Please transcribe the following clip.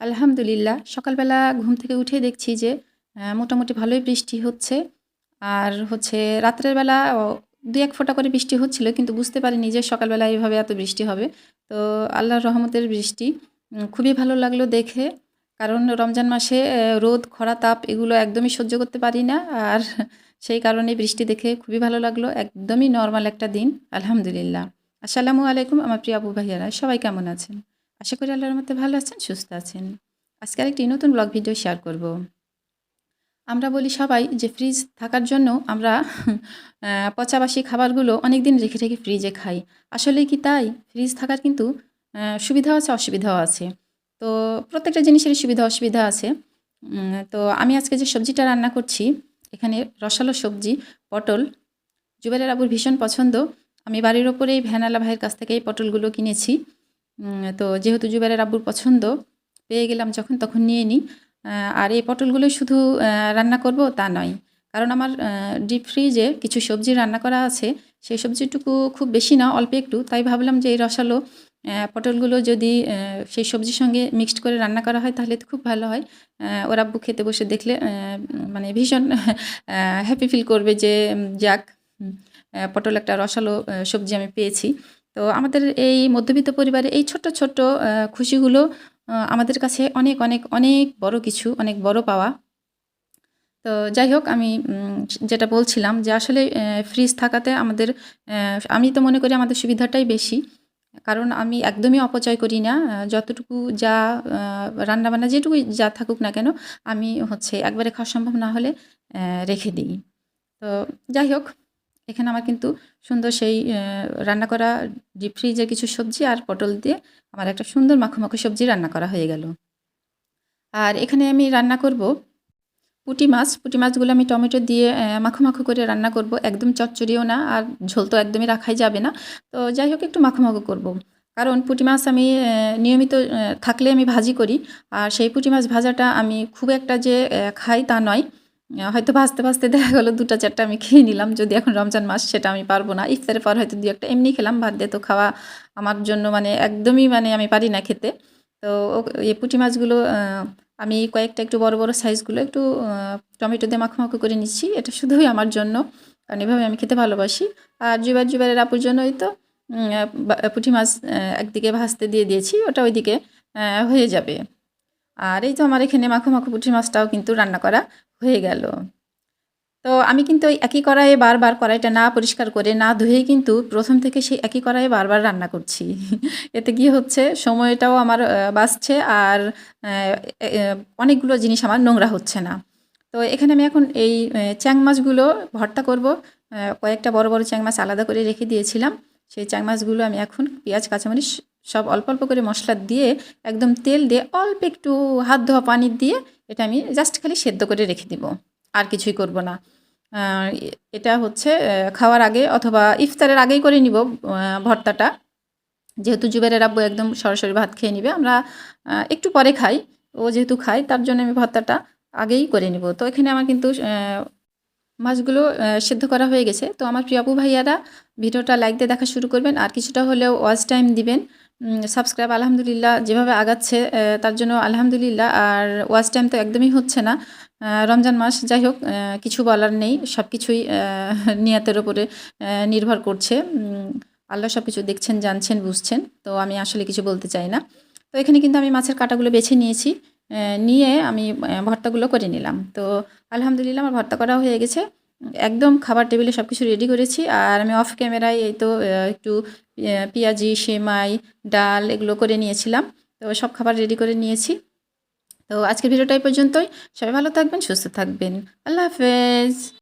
আলহামদুলিল্লাহ সকালবেলা ঘুম থেকে উঠে দেখছি যে মোটামুটি ভালোই বৃষ্টি হচ্ছে। আর হচ্ছে রাত্রের বেলা ২-১ ফোঁটা করে বৃষ্টি হচ্ছিল, কিন্তু বুঝতে পারিনি যে সকালবেলা এভাবে এত বৃষ্টি হবে। তো আল্লাহর রহমতের বৃষ্টি খুবই ভালো লাগলো দেখে। কারণ রমজান মাসে রোদ, খরা, তাপ এগুলো একদমই সহ্য করতে পারি না। আর সেই কারণে বৃষ্টি দেখে খুবই ভালো লাগলো। একদমই নরমাল একটা দিন। আলহামদুলিল্লাহ। আসসালামু আলাইকুম আমার প্রিয় আপু ভাইয়ারা, সবাই কেমন আছেন? আশা করি আল্লাহর রহমতে ভালো আছেন, সুস্থ আছেন। আজকে আরেকটি নতুন ব্লগ ভিডিও শেয়ার করব। আমরা বলি সবাই যে ফ্রিজ থাকার জন্য আমরা পচাবাসি খাবারগুলো অনেক দিন রেখে রেখে ফ্রিজে খাই। আসলেই কি তাই? ফ্রিজ থাকার কিন্তু সুবিধাও আছে, অসুবিধাও আছে। তো প্রত্যেকটা জিনিসেরই সুবিধা অসুবিধা আছে। তো আমি আজকে যে সবজিটা রান্না করছি, এখানে রসালো সবজি পটল। জুবাইরের আবুর ভীষণ পছন্দ। আমি বাড়ির ওপরেই ভ্যানালা ভাইয়ের কাছ থেকে এই পটলগুলো কিনেছি। তো যেহেতু জুবাইরের আব্বুর পছন্দ, পেয়ে গেলাম যখন তখন নিয়ে নিই। আর এই পটলগুলো শুধু রান্না করব তা নয়। কারণ আমার ডিপ ফ্রিজে কিছু সবজি রান্না করা আছে। সেই সবজিটুকু খুব বেশি না, অল্প একটু। তাই ভাবলাম যে এই রসালো পটলগুলো যদি সেই সবজির সঙ্গে মিক্সড করে রান্না করা হয় তাহলে তো খুব ভালো হয়। ওর আব্বু খেতে বসে দেখলে মানে ভীষণ হ্যাপি ফিল করবে যে যাক, পটল একটা রসালো সবজি আমি পেয়েছি। তো আমাদের এই মধ্যবিত্ত পরিবারে এই ছোট্ট ছোট্ট খুশিগুলো আমাদের কাছে অনেক অনেক অনেক বড় কিছু, অনেক বড় পাওয়া। তো যাই হোক, আমি যেটা বলছিলাম যে আসলে ফ্রিজ থাকাতে আমাদের আমি তো মনে করি আমাদের সুবিধাটাই বেশি। কারণ আমি একদমই অপচয় করি না। যতটুকু যা রান্নাবান্না যেটুকুই যা থাকুক না কেন, আমি হচ্ছে একবারে খাওয়া সম্ভব না হলে রেখে দিই। তো যাই হোক, এখানে আমার কিন্তু সুন্দর সেই রান্না করা ডিপ ফ্রিজের কিছু সবজি আর পটল দিয়ে আমার একটা সুন্দর মাখো মাখো সবজি রান্না করা হয়ে গেল। আর এখানে আমি রান্না করব পুঁটি মাছ। পুঁটি মাছগুলো আমি টমেটো দিয়ে মাখো মাখো করে রান্না করব। একদম চচ্চড়িও না, আর ঝোল তো একদমই রাখাই যাবে না। তো যাই হোক, একটু মাখো মাখো করব। কারণ পুঁটি মাছ আমি নিয়মিত থাকলে আমি ভাজি করি। আর সেই পুঁটি মাছ ভাজাটা আমি খুব একটা যে খাই তা নয়। হয়তো ভাজতে ভাজতে দেখা গেল ২টা ৪টা আমি খেয়ে নিলাম। যদি এখন রমজান মাস, সেটা আমি পারবো না। ইফতারের পর হয়তো ২-১টা এমনি খেলাম। ভাত দিয়ে তো খাওয়া আমার জন্য মানে একদমই মানে আমি পারি না খেতে। তো এই পুঁটি মাছগুলো আমি কয়েকটা একটু বড় বড় সাইজগুলো একটু টমেটো দিয়ে মাখো মাখো করে নিচ্ছি। এটা শুধুই আমার জন্য, কারণ এভাবে আমি খেতে ভালোবাসি। আর জুবাইরের আপুর জন্যই তো পুঁটি মাছ একদিকে ভাজতে দিয়ে দিয়েছি, ওটা ওইদিকে হয়ে যাবে। আর এই তো আমার এখানে মাখো মাখো পুঁটি মাছটাও কিন্তু রান্না করা হয়ে গেল। তো আমি কিন্তু ওই একই কড়াইয়ে বারবার কড়াইটা না পরিষ্কার করে না ধুয়েই কিন্তু প্রথম থেকে সেই একই কড়াইয়ে বারবার রান্না করছি। এতে কি হচ্ছে, সময়টাও আমার বাঁচছে, আর অনেকগুলো জিনিস আমার নোংরা হচ্ছে না। তো এখানে আমি এখন এই চ্যাং মাছগুলো ভর্তা করব। কয়েকটা বড় বড় চ্যাং মাছ আলাদা করে রেখে দিয়েছিলাম। সেই চ্যাং মাছগুলো আমি এখন পেঁয়াজ কাঁচামরিচ সব অল্প অল্প করে মশলা দিয়ে, একদম তেল দিয়ে, অল্প একটু হাত ধোয়া পানি দিয়ে এটা আমি জাস্ট খালি সেদ্ধ করে রেখে দিব। আর কিছুই করব না। এটা হচ্ছে খাওয়ার আগে অথবা ইফতারের আগেই করে নিব ভর্তাটা। যেহেতু জুবাইরের আব্বু একদম সরাসরি ভাত খেয়ে নিবে, আমরা একটু পরে খাই। ও যেহেতু খায় তার জন্য আমি ভর্তাটা আগেই করে নিব। তো এখানে আমার কিন্তু মাছগুলো সেদ্ধ করা হয়ে গেছে। তো আমার প্রিয় আপু ভাইয়ারা ভিডিওটা লাইক দিয়ে দেখা শুরু করবেন, আর কিছুটা হলেও ওয়াচ টাইম দিবেন। সাবস্ক্রাইব আলহামদুলিল্লাহ যেভাবে আগাচ্ছে তার জন্য আলহামদুলিল্লাহ। আর ওয়াচ টাইম তো একদমই হচ্ছে না। রমজান মাস, যাই হোক, কিছু বলার নেই। সব কিছুই নিয়তের উপরে নির্ভর করছে। আল্লাহ সব কিছু দেখছেন, জানছেন, বুঝছেন। তো আমি আসলে কিছু বলতে চাই না। তো এখানে কিন্তু আমি মাছের কাঁটাগুলো বেছে নিয়েছি। নিয়ে আমি ভর্তাগুলো করে নিলাম। তো আলহামদুলিল্লাহ আমার ভর্তা করা হয়ে গেছে। একদম খাবার টেবিলে সব কিছু রেডি করেছি। আর আমি অফ ক্যামেরায় এই তো একটু পেঁয়াজি, সেমাই, ডাল এগুলো করে নিয়েছিলাম। তো সব খাবার রেডি করে নিয়েছি। তো আজকের ভিডিওটা এই পর্যন্তই। সবাই ভালো থাকবেন, সুস্থ থাকবেন। আল্লাহ হাফেজ।